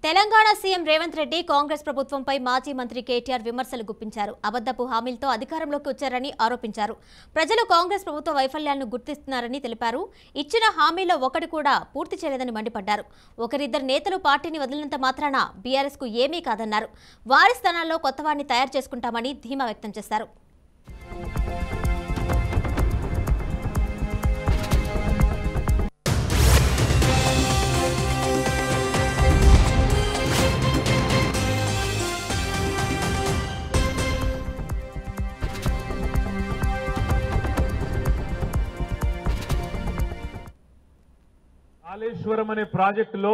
Telangana CM Revanth Reddy Congress ప్రభుత్వంపై మాజీ మంత్రి కేటీఆర్ విమర్శలు గుప్పించారు. అబద్ధపు హామీలతో అధికారంలోకి వచ్చారని ఆరోపించారు. ప్రజలు కాంగ్రెస్ ప్రభుత్వ వైఫల్యాలను గుర్తిస్తున్నారని తెలిపారు. ఇచ్చిన హామీలో ఒకటి కూడా పూర్తి చేయలేదని మండిపడ్డారు. ఒకరిద్దరు నేతలు పార్టీని వదిలినంత మాత్రాన బీఆర్ఎస్ కు ఏమీ కాదన్నారు. వారి స్థానాల్లో కొత్తవారిని తయారు చేసుకుంటామని ధీమా వ్యక్తం చేశారు. కాళేశ్వరం అనే ప్రాజెక్టులో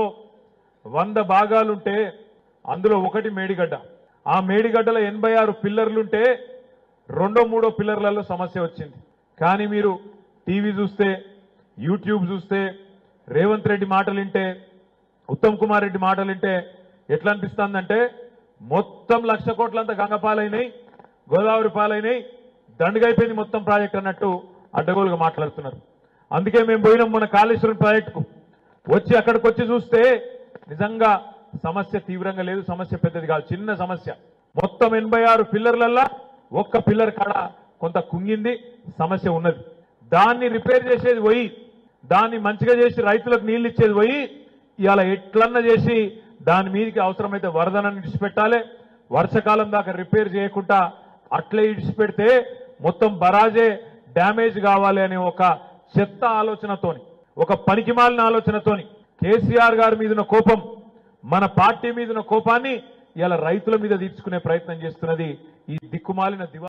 100 భాగాలుంటే అందులో ఒకటి మేడిగడ్డ. ఆ మేడిగడ్డలో 86 పిల్లర్లుంటే రెండో మూడో పిల్లర్లలో సమస్య వచ్చింది. కానీ మీరు టీవీ చూస్తే, యూట్యూబ్ చూస్తే, రేవంత్ రెడ్డి మాటలు వింటే, ఉత్తమ్ కుమార్ రెడ్డి మాటలు వింటే ఎట్లా అనిపిస్తుందంటే మొత్తం 1,00,000 కోట్లంతా గంగపాలైనాయి, గోదావరి పాలైనాయి, దండుగైపోయింది మొత్తం ప్రాజెక్ట్ అన్నట్టు అడ్డగోలుగా మాట్లాడుతున్నారు. అందుకే మేము పోయినాం మన కాళేశ్వరం ప్రాజెక్టుకు. వచ్చి అక్కడికి వచ్చి చూస్తే నిజంగా సమస్య తీవ్రంగా లేదు, సమస్య పెద్దది కాదు, చిన్న సమస్య. మొత్తం 86 పిల్లర్లల్లా ఒక్క పిల్లర్ కాడ కొంత కుంగింది, సమస్య ఉన్నది. దాన్ని రిపేర్ చేసేది పోయి, దాన్ని మంచిగా చేసి రైతులకు నీళ్లు ఇచ్చేది పోయి, ఇవాళ ఎట్లన్నా చేసి దాని మీదకి అవసరమైతే వరదనని ఇడిచిపెట్టాలి. వర్షకాలం దాకా రిపేర్ చేయకుండా అట్లే ఇడిచిపెడితే మొత్తం బరాజే డ్యామేజ్ కావాలి అనే ఒక చెత్త ఆలోచనతోని, ఒక పనికిమాలిన ఆలోచనతోని కేసీఆర్ గారి మీదున్న కోపం, మన పార్టీ మీదున్న కోపాన్ని ఇలా రైతుల మీద తీర్చుకునే ప్రయత్నం చేస్తున్నది ఈ దిక్కుమాలిన దివా.